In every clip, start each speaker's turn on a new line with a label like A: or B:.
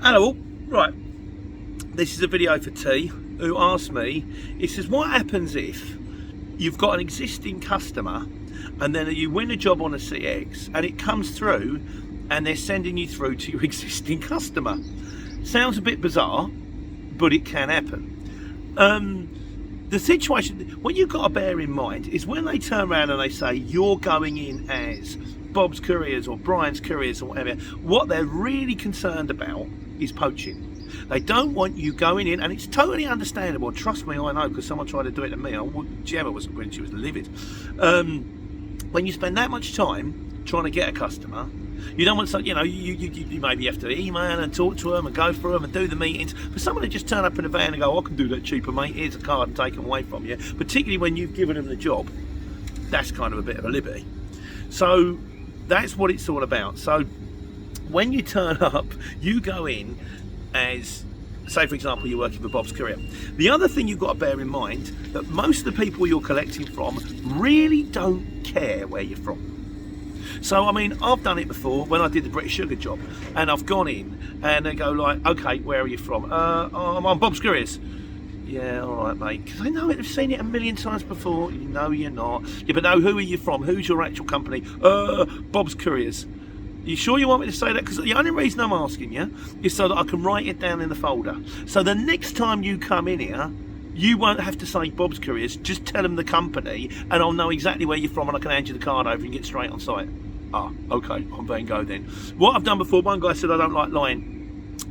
A: Hello, right, this is a video for T, who asked me, he says, what happens if you've got an existing customer and then you win a job on a CX and it comes through and they're sending you through to your existing customer? Sounds a bit bizarre, but it can happen. The situation, what you've got to bear in mind is when they turn around and they say you're going in as Bob's Couriers or Brian's Couriers or whatever, what they're really concerned about is poaching. They don't want you going in, and it's totally understandable. Trust me, I know, because someone tried to do it to me. Gemma was when she was livid. When you spend that much time trying to get a customer, you don't want to, you maybe have to email and talk to them and go through them and do the meetings. For someone to just turn up in a van and go, I can do that cheaper, mate, here's a card, and take them away from you, particularly when you've given them the job, that's kind of a bit of a liberty. So that's what it's all about. So when you turn up, you go in as, say for example, you're working for Bob's Courier. The other thing you've got to bear in mind, that most of the people you're collecting from really don't care where you're from. So I mean, I've done it before when I did the British Sugar job, and I've gone in and they go like, okay, where are you from? I'm on Bob's Couriers. Yeah, all right, mate. Because I know it. I've seen it a million times before. No, you're not. Yeah, but no, who are you from? Who's your actual company? Bob's Couriers. You sure you want me to say that? Because the only reason I'm asking you is so that I can write it down in the folder. So the next time you come in here, you won't have to say Bob's Couriers. Just tell them the company, and I'll know exactly where you're from, and I can hand you the card over and get straight on site. Ah, okay, on Van Go then. What I've done before, one guy said I don't like lying.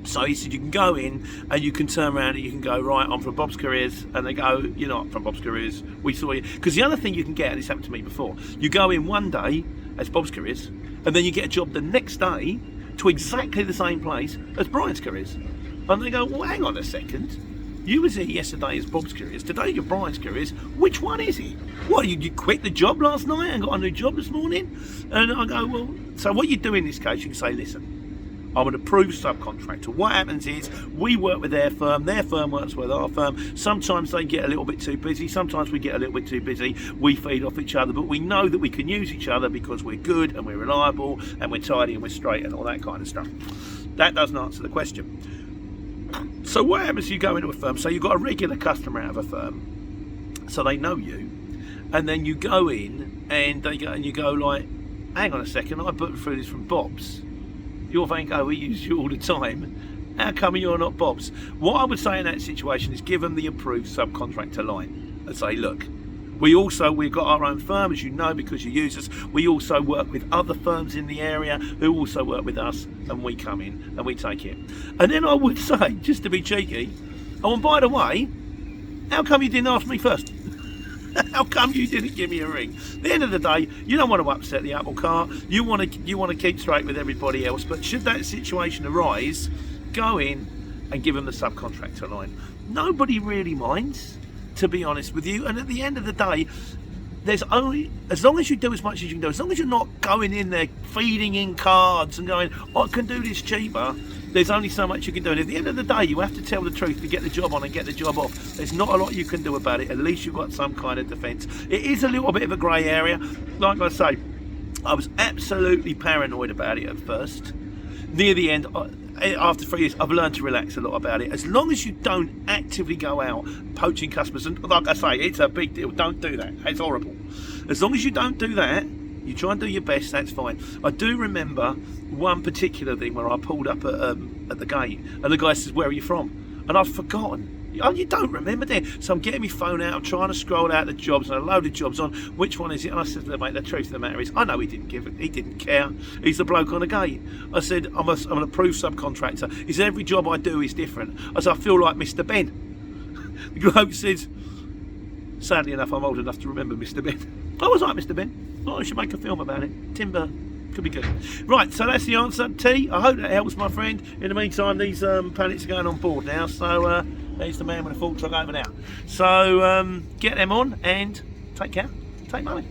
A: So he said you can go in and you can turn around and you can go, right, I'm from Bob's Couriers, and they go, you're not from Bob's Couriers, we saw you. Because the other thing you can get, and this happened to me before, you go in one day as Bob's Couriers and then you get a job the next day to exactly the same place as Brian's Couriers, and they go, well, hang on a second, you was here yesterday as Bob's Couriers, today you're Brian's Couriers, which one is it? What, you quit the job last night and got a new job this morning? And I go, well, so what you do in this case, you can say, listen, I'm an approved subcontractor. What happens is we work with their firm works with our firm. Sometimes they get a little bit too busy, sometimes we get a little bit too busy. We feed off each other, but we know that we can use each other because we're good and we're reliable and we're tidy and we're straight and all that kind of stuff. That doesn't answer the question. So what happens if you go into a firm, so you've got a regular customer out of a firm, so they know you, and then you go in and they go and you go like, hang on a second, I booked through this from Bob's. Your Van Go, we use you all the time. How come you're not Bob's? What I would say in that situation is give them the approved subcontractor line and say, look, we've got our own firm, as you know, because you use us. We also work with other firms in the area who also work with us, and we come in and we take it. And then I would say, just to be cheeky, oh, and by the way, how come you didn't ask me first? How come you didn't give me a ring? At the end of the day, you don't want to upset the apple cart. You want to keep straight with everybody else. But should that situation arise, go in and give them the subcontractor line. Nobody really minds, to be honest with you. And at the end of the day, there's only, as long as you do as much as you can do, as long as you're not going in there feeding in cards and going, I can do this cheaper, there's only so much you can do. And at the end of the day, you have to tell the truth to get the job on and get the job off. There's not a lot you can do about it. At least you've got some kind of defence. It is a little bit of a grey area. Like I say, I was absolutely paranoid about it at first. Near the end, after 3 years, I've learned to relax a lot about it. As long as you don't actively go out poaching customers, and like I say, it's a big deal. Don't do that. It's horrible. As long as you don't do that, you try and do your best, that's fine. I do remember one particular thing where I pulled up at the gate and the guy says, where are you from? And I've forgotten. Oh, you don't remember then? So I'm getting my phone out, I'm trying to scroll out the jobs, and a load of jobs on, which one is it? And I said, mate, the truth of the matter is, I know he didn't give it, he didn't care. He's the bloke on the gate. I said, I'm an approved subcontractor. He said, every job I do is different. I said, I feel like Mr. Ben. The bloke says, sadly enough, I'm old enough to remember Mr. Ben. I was like, Mr. Ben. Oh, I should make a film about it. Timber could be good. Right, so that's the answer. T, I hope that helps, my friend. In the meantime, these pallets are going on board now, so there's the man with a full truck over now. So get them on and take care. Take money.